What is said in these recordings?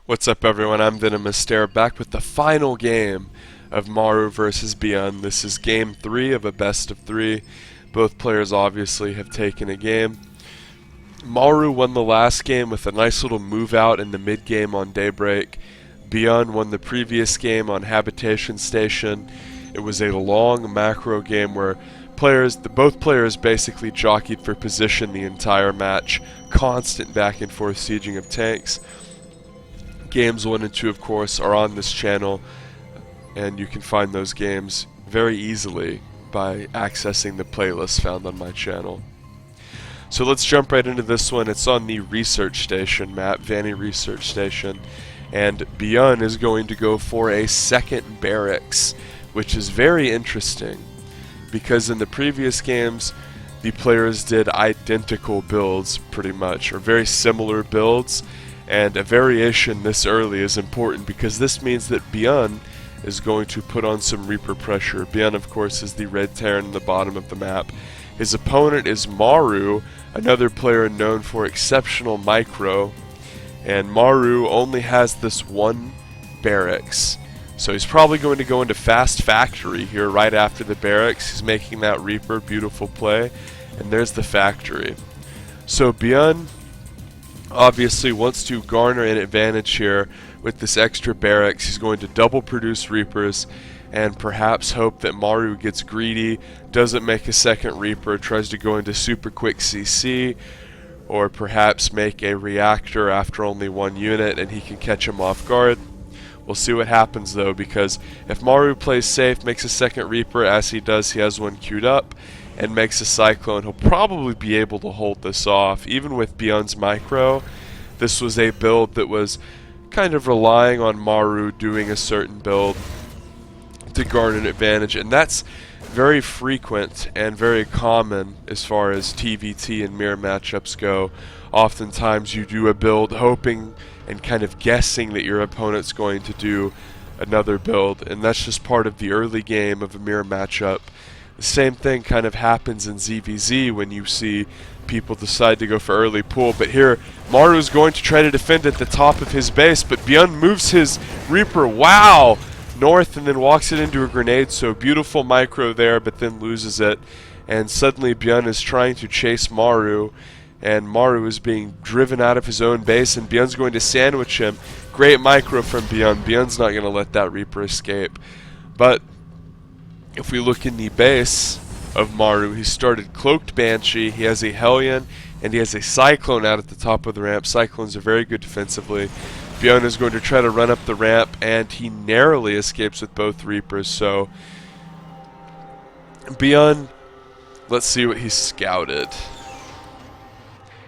What's up, everyone? I'm VenomousStare, back with the final game of Maru versus Byun. This is game 3 of a best of 3. Both players obviously have taken a game. Maru won the last game with a nice little move out in the mid game on Daybreak. Byun won the previous game on Habitation Station. It was a long macro game where both players basically jockeyed for position the entire match. Constant back and forth sieging of tanks. Games 1 and 2, of course, are on this channel, and you can find those games very easily by accessing the playlist found on my channel. So let's jump right into this one. It's on the Research Station map, Vanny Research Station, and Byun is going to go for a second barracks, which is very interesting, because in the previous games, the players did identical builds, pretty much, or very similar builds. And a variation this early is important because this means that Byun is going to put on some Reaper pressure. Byun, of course, is the red Terran in the bottom of the map. His opponent is Maru, another player known for exceptional micro. And Maru only has this one barracks. So he's probably going to go into Fast Factory here right after the barracks. He's making that Reaper, beautiful play. And there's the factory. So Byun obviously wants to garner an advantage here with this extra barracks. He's going to double produce Reapers and perhaps hope that Maru gets greedy, doesn't make a second Reaper, tries to go into super quick CC, or perhaps make a reactor after only one unit and he can catch him off guard. We'll see what happens though, because if Maru plays safe, makes a second Reaper, as he does, he has one queued up, and makes a Cyclone, he'll probably be able to hold this off. Even with Byun's micro, this was a build that was kind of relying on Maru doing a certain build to garner an advantage, and that's very frequent and very common as far as TVT and mirror matchups go. Oftentimes you do a build hoping and kind of guessing that your opponent's going to do another build, and that's just part of the early game of a mirror matchup. The same thing kind of happens in ZVZ when you see people decide to go for early pull, but here Maru's going to try to defend at the top of his base, but Byun moves his Reaper, wow, north and then walks it into a grenade, so beautiful micro there, but then loses it, and suddenly Byun is trying to chase Maru, and Maru is being driven out of his own base, and Byun's going to sandwich him. Great micro from Byun. Byun's not going to let that Reaper escape, but if we look in the base of Maru, he started Cloaked Banshee, he has a Hellion, and he has a Cyclone out at the top of the ramp. Cyclones are very good defensively. Byun is going to try to run up the ramp, and he narrowly escapes with both Reapers. So Byun, let's see what he scouted.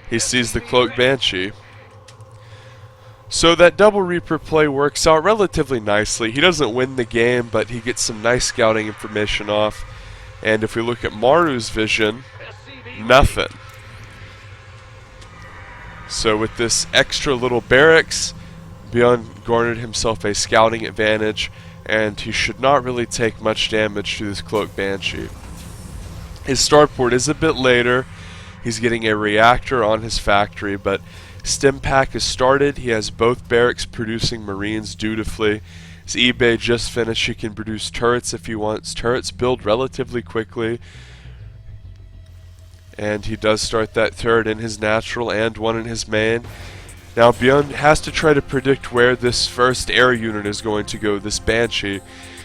He sees the Cloaked Banshee. So that double Reaper play works out relatively nicely. He doesn't win the game, but he gets some nice scouting information off. And if we look at Maru's vision, nothing. So with this extra little barracks, Byun garnered himself a scouting advantage, and he should not really take much damage to this Cloaked Banshee. His starport is a bit later. He's getting a reactor on his factory, but Stim Pack has started. He has both barracks producing Marines dutifully. His eBay just finished. He can produce turrets if he wants. Turrets build relatively quickly. And he does start that turret in his natural and one in his main. Now Byun has to try to predict where this first air unit is going to go, this Banshee.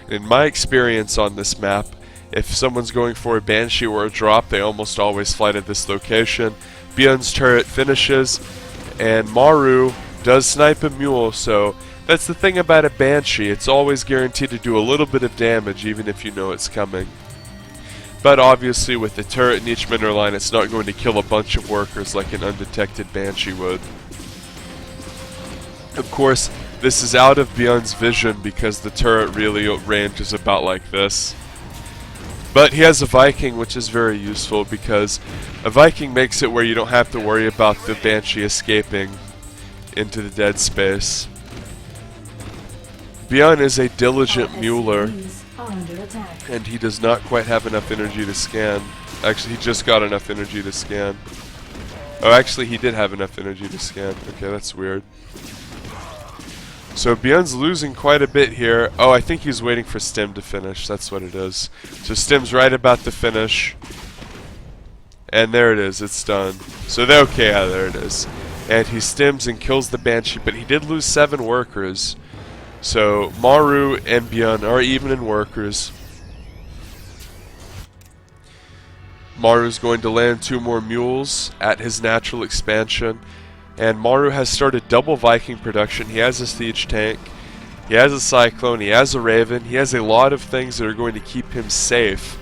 In my experience on this map, if someone's going for a Banshee or a drop, they almost always fly to this location. Byun's turret finishes, and Maru does snipe a mule, so that's the thing about a Banshee. It's always guaranteed to do a little bit of damage even if you know it's coming. But obviously with the turret in each mineral line, it's not going to kill a bunch of workers like an undetected Banshee would. Of course, this is out of Byun's vision because the turret really range is about like this. But he has a Viking, which is very useful because a Viking makes it where you don't have to worry about the Banshee escaping into the dead space. Byun is a diligent muler, and he does not quite have enough energy to scan. Actually, he just got enough energy to scan. Oh, actually, he did have enough energy to scan. Okay, that's weird. So Byun's losing quite a bit here. Oh, I think he's waiting for Stim to finish. That's what it is. So Stim's right about to finish. And there it is. It's done. So okay, yeah, there it is. And he stims and kills the Banshee, but he did lose 7 workers. So Maru and Byun are even in workers. Maru's going to land 2 more mules at his natural expansion. And Maru has started double Viking production. He has a siege tank, he has a cyclone, he has a raven, he has a lot of things that are going to keep him safe.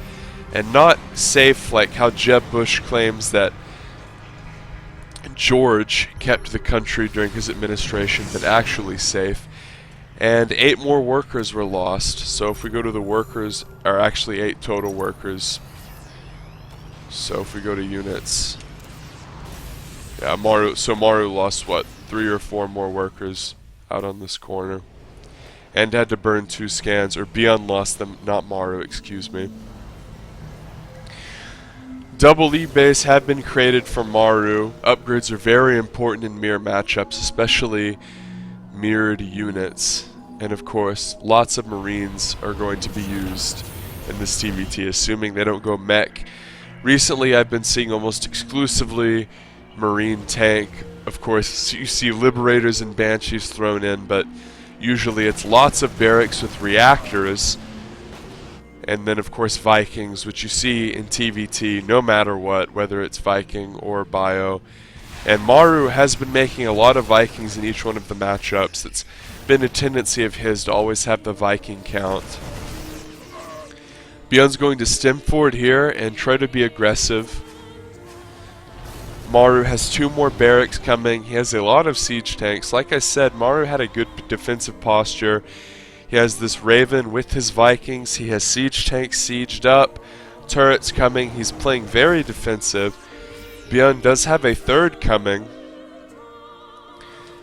And not safe like how Jeb Bush claims that George kept the country during his administration, but actually safe. And 8 more workers were lost. So if we go to the workers, are actually 8 total workers. So if we go to units, yeah, Maru lost what, 3 or 4 more workers out on this corner, and had to burn 2 scans, or Byun lost them, not Maru, excuse me. Double E base have been created for Maru. Upgrades are very important in mirror matchups, especially mirrored units. And of course, lots of Marines are going to be used in this TVT, assuming they don't go mech. Recently, I've been seeing almost exclusively Marine tank. Of course, you see Liberators and Banshees thrown in, but usually it's lots of barracks with reactors. And then, of course, Vikings, which you see in TVT no matter what, whether it's Viking or Bio. And Maru has been making a lot of Vikings in each one of the matchups. It's been a tendency of his to always have the Viking count. Byun's going to stem forward here and try to be aggressive. Maru has 2 more barracks coming. He has a lot of siege tanks. Like I said, Maru had a good defensive posture. He has this Raven with his Vikings. He has siege tanks sieged up. Turrets coming. He's playing very defensive. Byun does have a 3rd coming.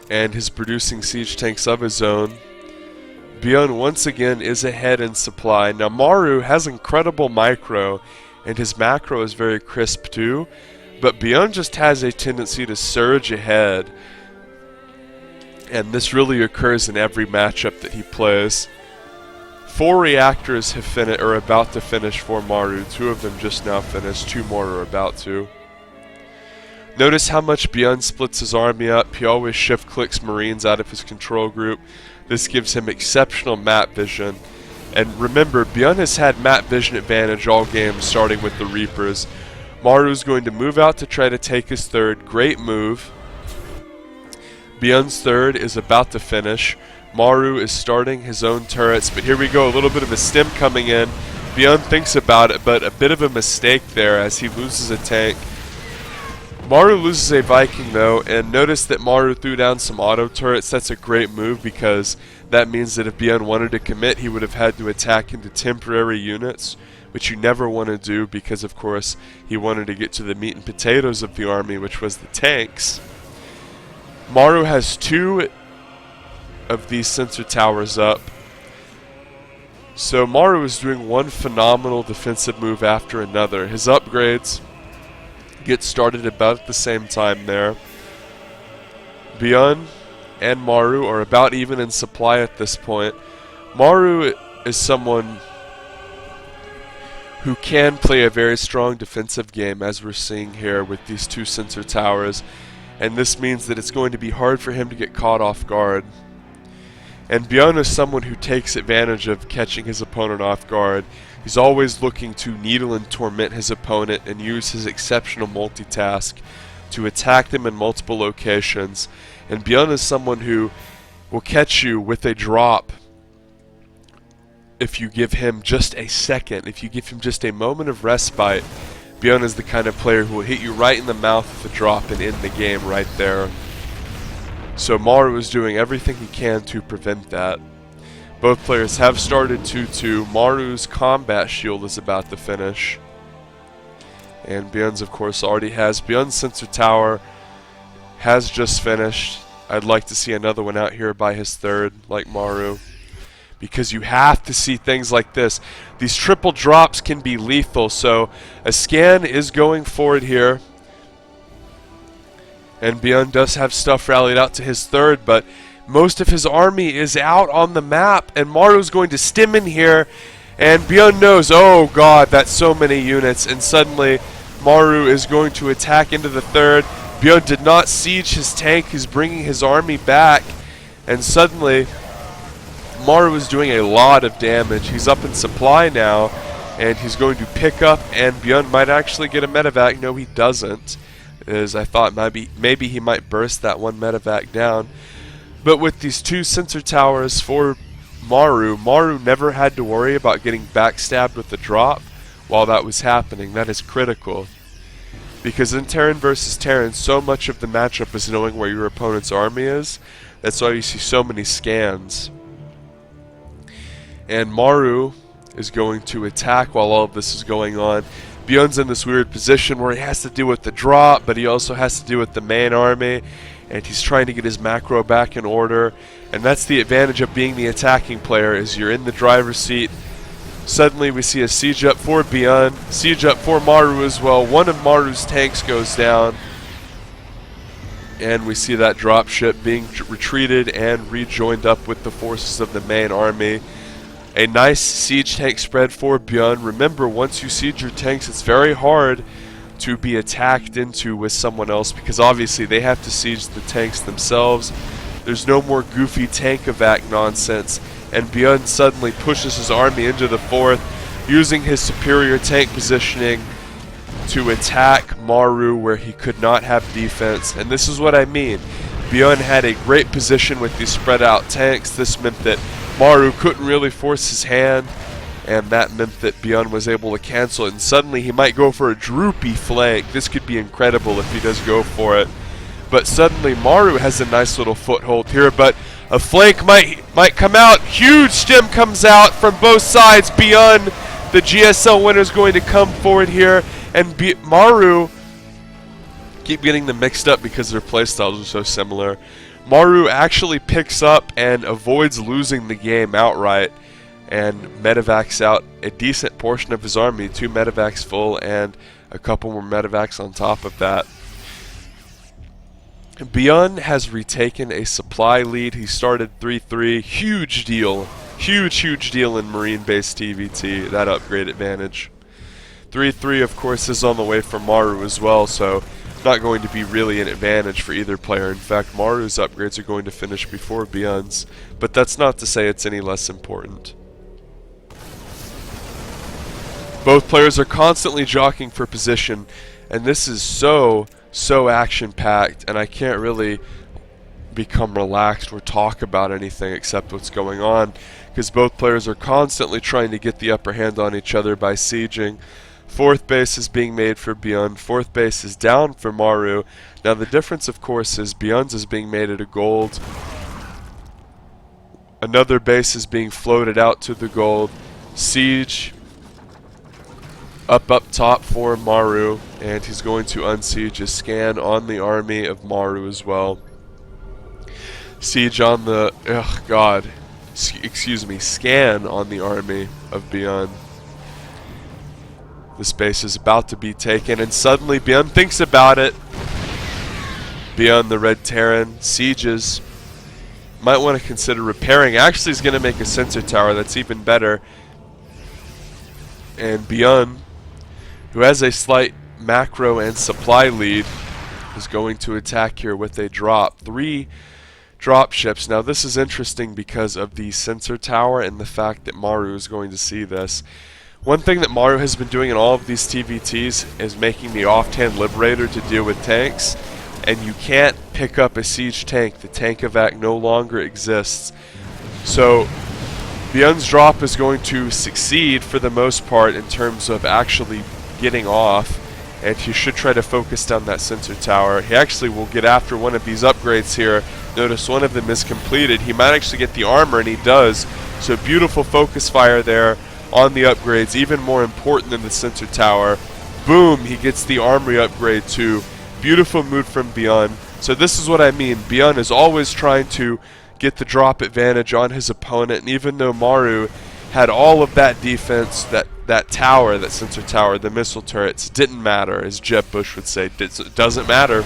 And is producing siege tanks of his own. Byun once again is ahead in supply. Now Maru has incredible micro. And his macro is very crisp too. But Byun just has a tendency to surge ahead. And this really occurs in every matchup that he plays. 4 reactors have are about to finish for Maru. 2 of them just now finished. 2 more are about to. Notice how much Byun splits his army up. He always shift clicks Marines out of his control group. This gives him exceptional map vision. And remember, Byun has had map vision advantage all game, starting with the Reapers. Maru is going to move out to try to take his 3rd. Great move. Byun's 3rd is about to finish. Maru is starting his own turrets, but here we go, a little bit of a stim coming in. Byun thinks about it, but a bit of a mistake there as he loses a tank. Maru loses a Viking though, and notice that Maru threw down some auto turrets. That's a great move because that means that if Byun wanted to commit, he would have had to attack into temporary units, which you never want to do because of course he wanted to get to the meat and potatoes of the army, which was the tanks. Maru has 2 of these sensor towers up. So Maru is doing one phenomenal defensive move after another. His upgrades get started about at the same time there. Byun and Maru are about even in supply at this point. Maru is someone who can play a very strong defensive game, as we're seeing here with these 2 sensor towers. And this means that it's going to be hard for him to get caught off guard. And Byun is someone who takes advantage of catching his opponent off guard. He's always looking to needle and torment his opponent and use his exceptional multitask to attack them in multiple locations. And Byun is someone who will catch you with a drop if you give him just a second, if you give him just a moment of respite. Byun is the kind of player who will hit you right in the mouth with a drop and end the game right there. So Maru is doing everything he can to prevent that. Both players have started 2-2. Maru's combat shield is about to finish. And Byun's of course already has. Byun's sensor tower has just finished. I'd like to see another one out here by his 3rd, like Maru. Because you have to see things like this. These triple drops can be lethal, so a scan is going forward here. And Byun does have stuff rallied out to his 3rd, but most of his army is out on the map, and Maru's going to stim in here, and Byun knows, oh god, that's so many units, and suddenly Maru is going to attack into the third. Byun did not siege his tank, he's bringing his army back, and suddenly Maru is doing a lot of damage. He's up in supply now, and he's going to pick up, and Byun might actually get a medevac. No, he doesn't, as I thought maybe he might burst that one medevac down. But with these two sensor towers for Maru never had to worry about getting backstabbed with the drop while that was happening. That is critical. Because in Terran versus Terran, so much of the matchup is knowing where your opponent's army is. That's why you see so many scans. And Maru is going to attack while all of this is going on. Byun's in this weird position where he has to deal with the drop, but he also has to deal with the main army. And he's trying to get his macro back in order, and that's the advantage of being the attacking player, is you're in the driver's seat. Suddenly we see a siege up for Byun, siege up for Maru as well. One of Maru's tanks goes down, and we see that dropship being retreated and rejoined up with the forces of the main army. A nice siege tank spread for Byun. Remember, once you siege your tanks, it's very hard to be attacked into with someone else, because obviously they have to siege the tanks themselves. There's no more goofy tank evac nonsense, and Byun suddenly pushes his army into the fourth, using his superior tank positioning to attack Maru where he could not have defense. And this is what I mean. Byun had a great position with these spread out tanks. This meant that Maru couldn't really force his hand, and that meant that Byun was able to cancel it, and suddenly he might go for a droopy flank. This could be incredible if he does go for it. But suddenly Maru has a nice little foothold here, but a flank might come out. Huge stim comes out from both sides. Byun, the GSL winner, is going to come forward here, and Maru, keep getting them mixed up because their playstyles are so similar. Maru actually picks up and avoids losing the game outright, and medevacs out a decent portion of his army, 2 medevacs full and a couple more medevacs on top of that. Byun has retaken a supply lead. He started 3-3. Huge deal. Huge deal in Marine-based TVT, that upgrade advantage. 3-3, of course, is on the way for Maru as well, so not going to be really an advantage for either player. In fact, Maru's upgrades are going to finish before Byun's, but that's not to say it's any less important. Both players are constantly jockeying for position, and this is so action-packed, and I can't really become relaxed or talk about anything except what's going on, because both players are constantly trying to get the upper hand on each other by sieging. 4th base is being made for Byun. 4th base is down for Maru. Now the difference, of course, is Byun's is being made at a gold. Another base is being floated out to the gold. Siege up top for Maru, and he's going to unsiege a scan on the army of Maru as well. Siege on the scan on the army of Byun. This base is about to be taken, and suddenly Byun thinks about it. Byun, the red Terran, sieges. Might want to consider repairing. Actually, he's going to make a sensor tower. That's even better. And Byun, who has a slight macro and supply lead, is going to attack here with a drop. 3 drop ships. Now this is interesting because of the sensor tower and the fact that Maru is going to see this. One thing that Maru has been doing in all of these TVTs is making the off-hand Liberator to deal with tanks, and you can't pick up a siege tank. The tank evac no longer exists. So Byun's drop is going to succeed for the most part in terms of actually getting off, and he should try to focus down that sensor tower. He actually will get after one of these upgrades here. Notice one of them is completed. He might actually get the armor, and he does. So beautiful focus fire there on the upgrades, even more important than the sensor tower. Boom, he gets the armory upgrade too. Beautiful move from Byun. So this is what I mean. Byun is always trying to get the drop advantage on his opponent, and even though Maru had all of that defense, that tower, that sensor tower, the missile turrets, didn't matter, as Jeb Bush would say. It doesn't matter.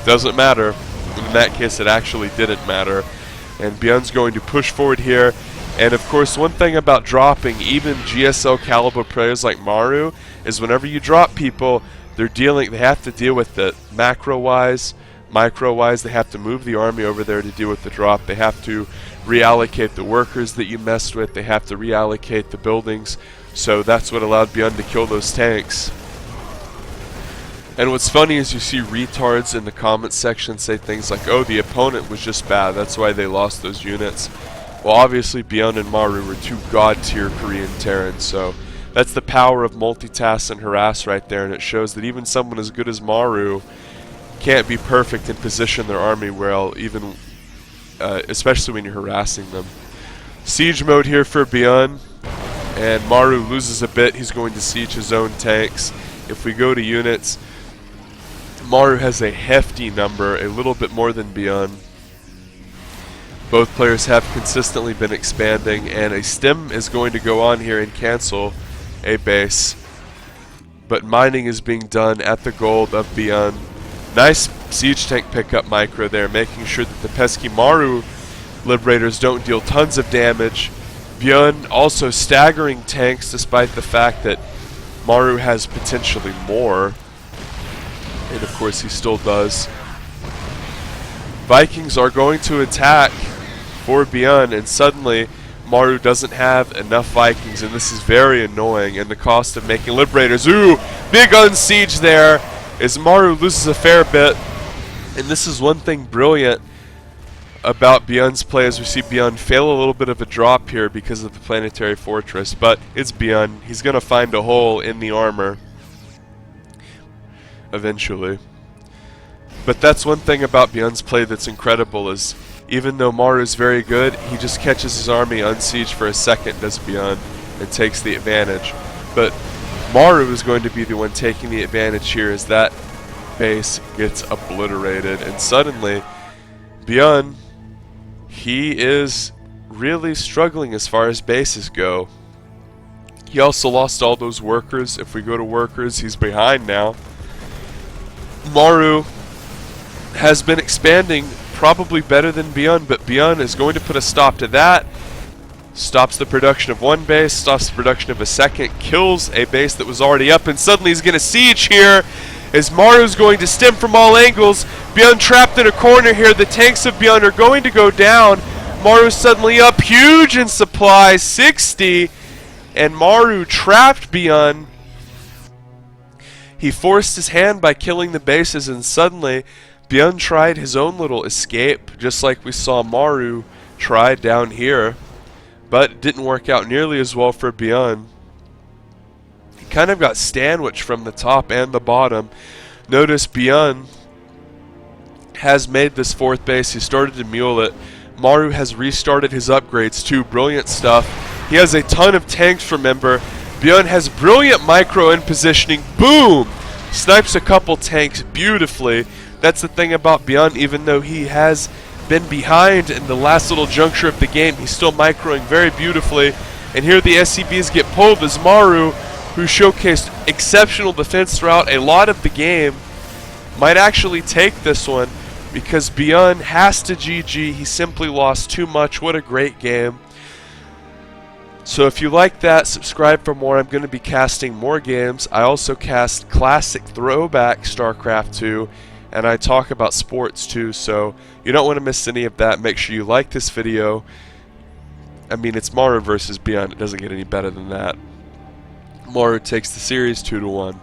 Doesn't matter. In that case, it actually didn't matter. And Byun's going to push forward here. And of course, one thing about dropping even GSL caliber players like Maru is whenever you drop people, they have to deal with it macro-wise, micro-wise. They have to move the army over there to deal with the drop. They have to reallocate the workers that you messed with. They have to reallocate the buildings. So that's what allowed Byun to kill those tanks. And what's funny is you see retards in the comments section say things like, oh, the opponent was just bad, that's why they lost those units. Well, obviously Byun and Maru were two god-tier Korean Terrans, so that's the power of multitask and harass right there, and it shows that even someone as good as Maru can't be perfect and position their army well, even especially when you're harassing them. Siege mode here for Byun, and Maru loses a bit. He's going to siege his own tanks. If we go to units, Maru has a hefty number, a little bit more than Byun. Both players have consistently been expanding, and a stem is going to go on here and cancel a base. But mining is being done at the gold of Byun. Nice siege tank pickup micro there, making sure that the pesky Maru liberators don't deal tons of damage. Byun also staggering tanks despite the fact that Maru has potentially more. And of course he still does. Vikings are going to attack for Byun, and suddenly Maru doesn't have enough Vikings, and this is very annoying. And the cost of making liberators, ooh, big unsiege there, as Maru loses a fair bit. And this is one thing brilliant about Byun's play, as we see Byun fail a little bit of a drop here because of the planetary fortress, but it's Byun. He's going to find a hole in the armor eventually. But that's one thing about Byun's play that's incredible, is even though Maru is very good, he just catches his army unsieged for a second, does Byun, and takes the advantage. But Maru is going to be the one taking the advantage here as that base gets obliterated. And suddenly, Byun, he is really struggling as far as bases go. He also lost all those workers. If we go to workers, he's behind now. Maru has been expanding probably better than Byun, but Byun is going to put a stop to that. Stops the production of one base, stops the production of a second, kills a base that was already up, and suddenly he's going to siege here as Maru's going to stem from all angles. Byun trapped in a corner here. The tanks of Byun are going to go down. Maru suddenly up huge in supply, 60, and Maru trapped Byun. He forced his hand by killing the bases, and suddenly Byun tried his own little escape, just like we saw Maru try down here. But it didn't work out nearly as well for Byun. He kind of got sandwiched from the top and the bottom. Notice Byun has made this fourth base. He started to mule it. Maru has restarted his upgrades too. Brilliant stuff. He has a ton of tanks, remember. Byun has brilliant micro and positioning. Boom! Snipes a couple tanks beautifully. That's the thing about Byun, even though he has been behind in the last little juncture of the game, he's still microing very beautifully. And here the SCVs get pulled as Maru, who showcased exceptional defense throughout a lot of the game, might actually take this one because Byun has to GG. He simply lost too much. What a great game. So if you like that, subscribe for more. I'm going to be casting more games. I also cast classic throwback StarCraft 2, and I talk about sports too, so you don't want to miss any of that. Make sure you like this video. I mean, it's Maru versus Byun. It doesn't get any better than that. Maru takes the series 2-1.